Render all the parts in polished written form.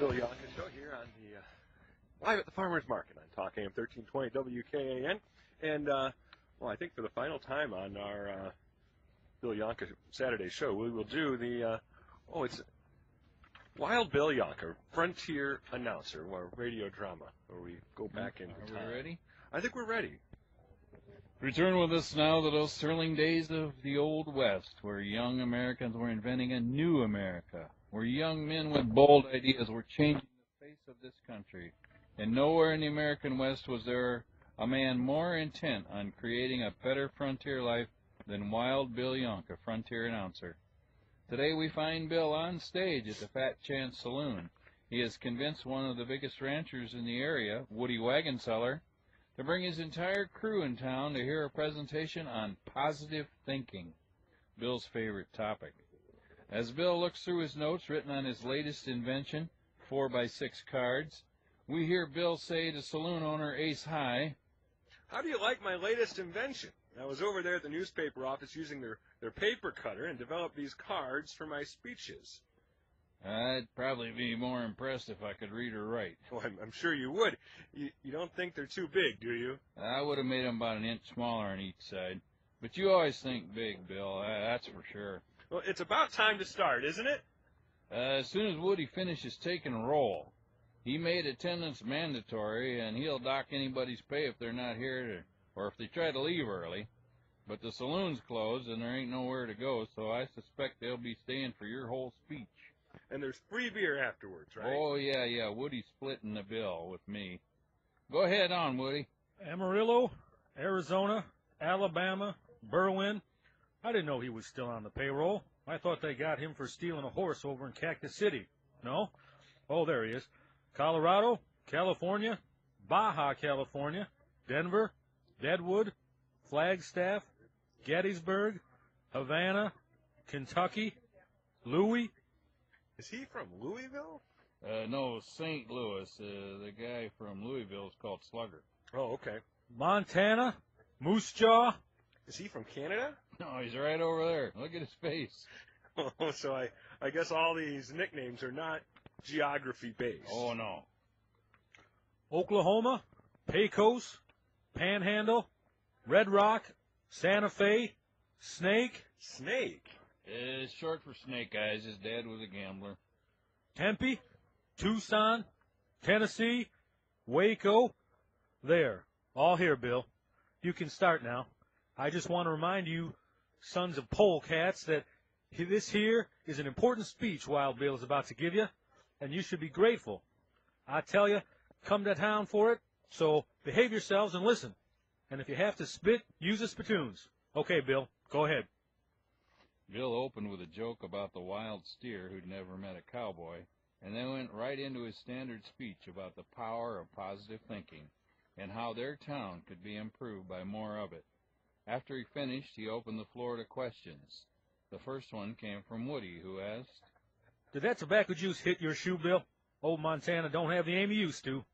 Bill Yohnka Show here on the live at the Farmers Market on Talk AM 1320 WKAN. And, well, I think for the final time on our Bill Yohnka Saturday show, we will do the, it's Wild Bill Yohnka, Frontier Announcer, or radio drama, where we go back into time. Are we ready? I think we're ready. Return with us now to those thrilling days of the Old West, where young Americans were inventing a new America, where young men with bold ideas were changing the face of this country. And nowhere in the American West was there a man more intent on creating a better frontier life than Wild Bill Yohnka, Frontier Announcer. Today we find Bill on stage at the Fat Chance Saloon. He has convinced one of the biggest ranchers in the area, Woody Wagon Seller, to bring his entire crew in town to hear a presentation on positive thinking, Bill's favorite topic. As Bill looks through his notes written on his latest invention, 4x6 cards, we hear Bill say to saloon owner Ace High, "How do you like my latest invention? I was over there at the newspaper office using their paper cutter and developed these cards for my speeches." "I'd probably be more impressed if I could read or write." Well, I'm sure you would. You don't think they're too big, do you? "I would have made them about an inch smaller on each side. But you always think big, Bill, that's for sure." Well, it's about time to start, isn't it? As soon as Woody finishes taking roll. He made attendance mandatory, and he'll dock anybody's pay if they're not here or if they try to leave early. But the saloon's closed, and there ain't nowhere to go, so I suspect they'll be staying for your whole speech. And there's free beer afterwards, right? Oh, yeah, Woody's splitting the bill with me. Go ahead on, Woody. Amarillo, Arizona, Alabama, Berwyn. I didn't know he was still on the payroll. I thought they got him for stealing a horse over in Cactus City. No? Oh, there he is. Colorado, California, Baja, California, Denver, Deadwood, Flagstaff, Gettysburg, Havana, Kentucky, Louis. Is he from Louisville? No, St. Louis. The guy from Louisville is called Slugger. Oh, okay. Montana, Moose Jaw. Is he from Canada? No, he's right over there. Look at his face. Oh, so I guess all these nicknames are not geography-based. Oh, no. Oklahoma, Pecos, Panhandle, Red Rock, Santa Fe, Snake. Snake? It's short for Snake Eyes. His dad was a gambler. Tempe, Tucson, Tennessee, Waco. There. All here, Bill. You can start now. I just want to remind you, sons of polecats, that this here is an important speech Wild Bill is about to give you, and you should be grateful. I tell you, come to town for it, so behave yourselves and listen. And if you have to spit, use the spittoons. Okay, Bill, go ahead. Bill opened with a joke about the wild steer who'd never met a cowboy, and then went right into his standard speech about the power of positive thinking and how their town could be improved by more of it. After he finished, he opened the floor to questions. The first one came from Woody, who asked, "Did that tobacco juice hit your shoe, Bill? Old Montana don't have the aim he used to."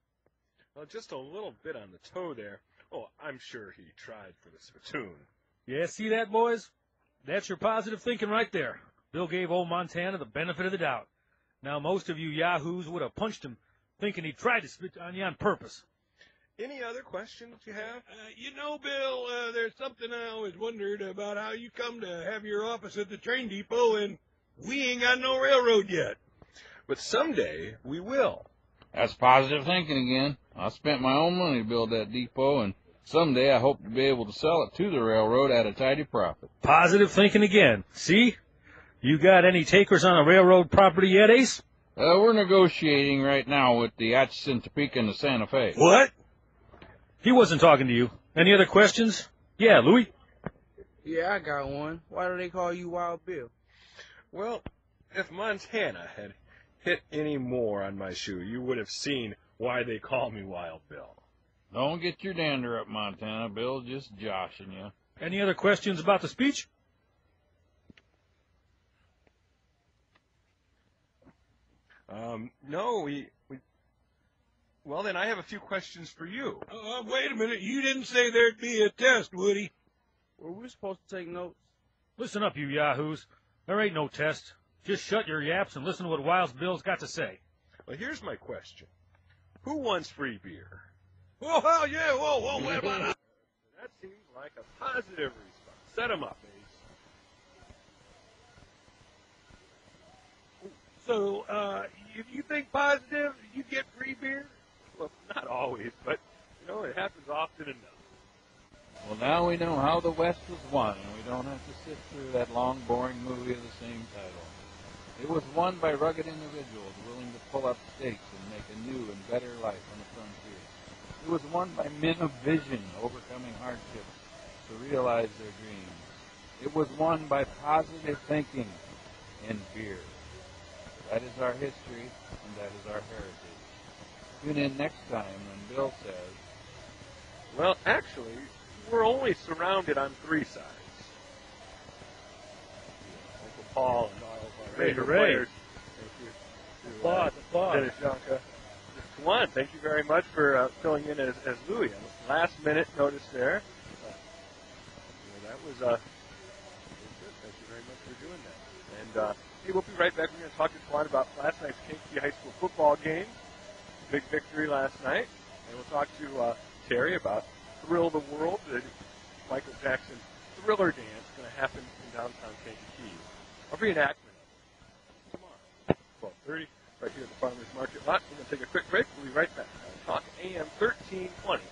Well, just a little bit on the toe there. Oh, I'm sure he tried for the spittoon. Yeah, see that, boys? That's your positive thinking right there. Bill gave old Montana the benefit of the doubt. Now, most of you yahoos would have punched him thinking he tried to spit on you on purpose. Any other questions you have? Bill, there's something I always wondered about how you come to have your office at the train depot, and we ain't got no railroad yet. But someday we will. "That's positive thinking again. I spent my own money to build that depot, and someday I hope to be able to sell it to the railroad at a tidy profit." Positive thinking again. See? You got any takers on a railroad property yet, Ace? We're negotiating right now with the Atchison, Topeka, and the Santa Fe. What? He wasn't talking to you. Any other questions? Yeah, Louis? Yeah, I got one. Why do they call you Wild Bill? Well, if Montana had hit any more on my shoe, you would have seen why they call me Wild Bill. Don't get your dander up, Montana. Bill just joshing you. Any other questions about the speech? No, well, then I have a few questions for you. Wait a minute. You didn't say there'd be a test, Woody. Were we supposed to take notes? Listen up, you yahoos. There ain't no test. Just shut your yaps and listen to what Wild Bill's got to say. Well, here's my question. Who wants free beer? Oh, hell yeah. Whoa, wait a minute. That seems like a positive response. Set 'em up, Ace. So, if you think positive, you get free beer? Well, not always, but, it happens often enough. Well, now we know how the West was won, and we don't have to sit through that long, boring movie of the same title. It was won by rugged individuals willing to pull up stakes and make a new and better life on the frontier. It was won by men of vision overcoming hardships to realize their dreams. It was won by positive thinking and fear. That is our history, and that is our heritage. Tune in next time when Bill says, Well, actually, we're only surrounded on 3 sides. Uncle Paul and all of our major Hooray. players. Thank you to Applause. Dennis Yohnka. Juan, thank you very much for filling in as Louie. Last minute notice there. That was good. Thank you very much for doing that. And hey, we'll be right back. We're going to talk to Juan about last night's Kankakee High School football game. Big victory last night. And we'll talk to Terry about Thrill the World, the Michael Jackson Thriller dance going to happen in downtown Kankakee. Our reenactment tomorrow, 12:30, right here at the Farmers Market lot. We're going to take a quick break. We'll be right back. Talk AM 1320.